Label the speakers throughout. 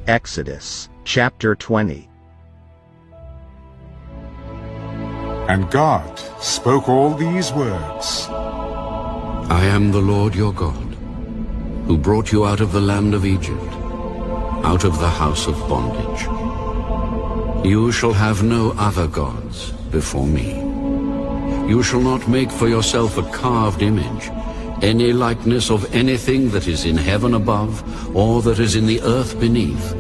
Speaker 1: Exodus, chapter 20.
Speaker 2: And God spoke all these words.
Speaker 3: I am the Lord your God, who brought you out of the land of Egypt, out of the house of bondage. You shall have no other gods before me. You shall not make for yourself a carved image, any likeness of anything that is in heaven above, or that is in the earth beneath,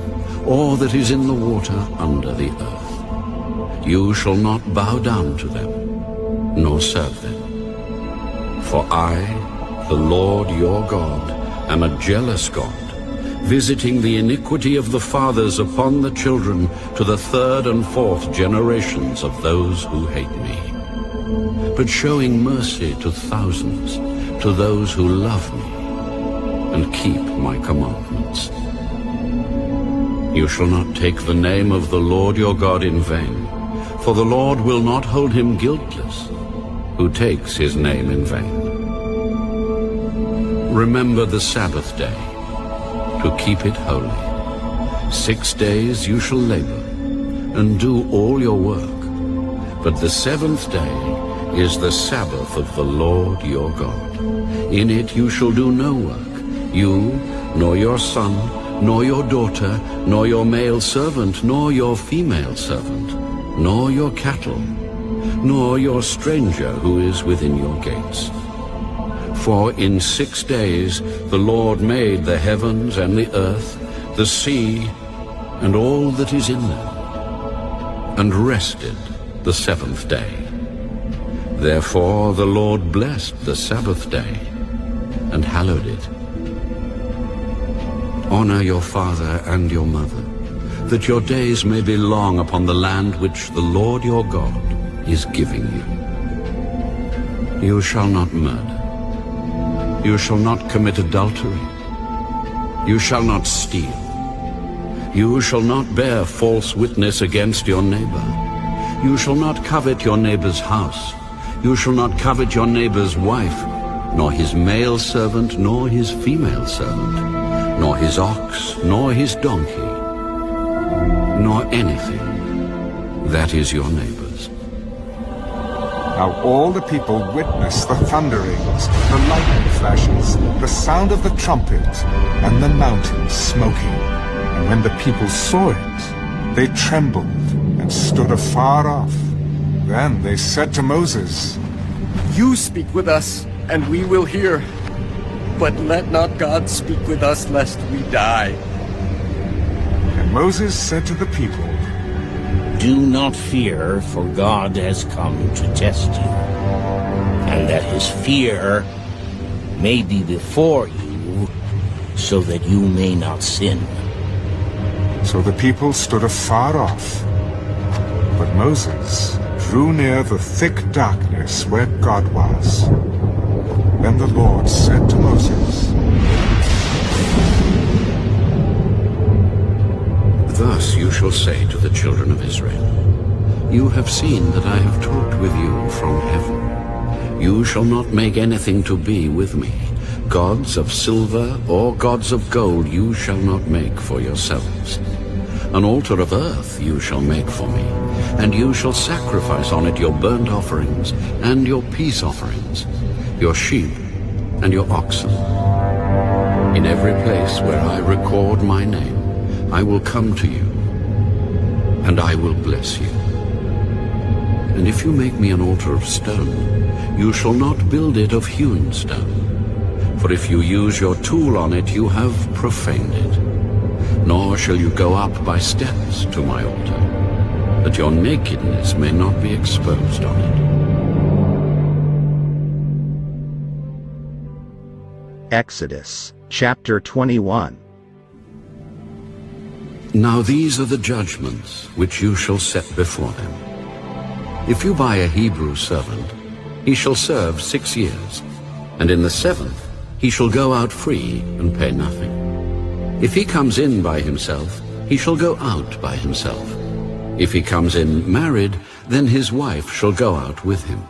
Speaker 3: or that is in the water under the earth. You shall not bow down to them, nor serve them. For I, the Lord your God, am a jealous God, visiting the iniquity of the fathers upon the children to the third and fourth generations of those who hate me, but showing mercy to thousands, to those who love me and keep my commandments. You shall not take the name of the Lord your God in vain, for the Lord will not hold him guiltless who takes his name in vain. Remember the Sabbath day, to keep it holy. 6 days you shall labor, and do all your work. But the seventh day is the Sabbath of the Lord your God. In it you shall do no work, you, nor your son, nor your daughter, nor your male servant, nor your female servant, nor your cattle, nor your stranger who is within your gates. For in 6 days the Lord made the heavens and the earth, the sea, and all that is in them, and rested the seventh day. Therefore the Lord blessed the Sabbath day, and hallowed it. Honor your father and your mother, that your days may be long upon the land which the Lord your God is giving you. You shall not murder. You shall not commit adultery. You shall not steal. You shall not bear false witness against your neighbor. You shall not covet your neighbor's house. You shall not covet your neighbor's wife, nor his male servant, nor his female servant, nor his ox, nor his donkey, nor anything that is your neighbor's.
Speaker 2: Now all the people witnessed the thunderings, the lightning flashes, the sound of the trumpet, and the mountain smoking. And when the people saw it, they trembled and stood afar off. Then they said to Moses,
Speaker 4: You speak with us, and we will hear. But let not God speak with us, lest we die.
Speaker 2: And Moses said to the people,
Speaker 5: Do not fear, for God has come to test you, and that his fear may be before you, so that you may not sin.
Speaker 2: So the people stood afar off. But Moses drew near the thick darkness where God was. Then the Lord said to Moses,
Speaker 3: Thus you shall say to the children of Israel, You have seen that I have talked with you from heaven. You shall not make anything to be with me. Gods of silver or gods of gold you shall not make for yourselves. An altar of earth you shall make for me, and you shall sacrifice on it your burnt offerings and your peace offerings, your sheep and your oxen. In every place where I record my name, I will come to you, and I will bless you. And if you make me an altar of stone, you shall not build it of hewn stone. For if you use your tool on it, you have profaned it. Nor shall you go up by steps to my altar, that your nakedness may not be exposed on it.
Speaker 1: Exodus, chapter 21.
Speaker 3: Now these are the judgments which you shall set before them. If you buy a Hebrew servant, he shall serve 6 years, and in the 7th he shall go out free and pay nothing. If he comes in by himself, he shall go out by himself. If he comes in married, then his wife shall go out with him.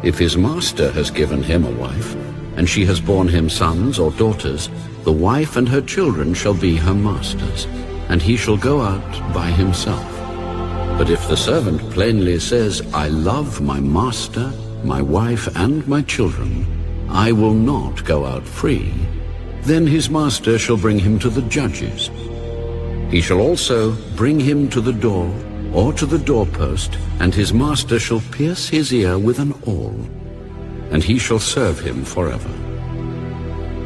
Speaker 3: If his master has given him a wife, and she has borne him sons or daughters, The wife and her children shall be her master's, and he shall go out by himself. But if the servant plainly says, I love my master, my wife, and my children, I will not go out free, then his master shall bring him to the judges. He shall also bring him to the door, or to the doorpost, and his master shall pierce his ear with an awl, and he shall serve him forever.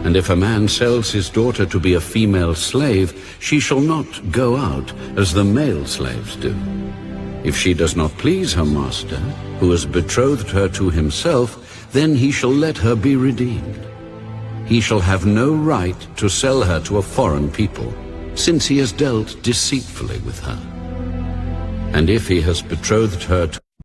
Speaker 3: And if a man sells his daughter to be a female slave, she shall not go out as the male slaves do. If she does not please her master, who has betrothed her to himself, then he shall let her be redeemed. He shall have no right to sell her to a foreign people, since he has dealt deceitfully with her. And if he has betrothed her to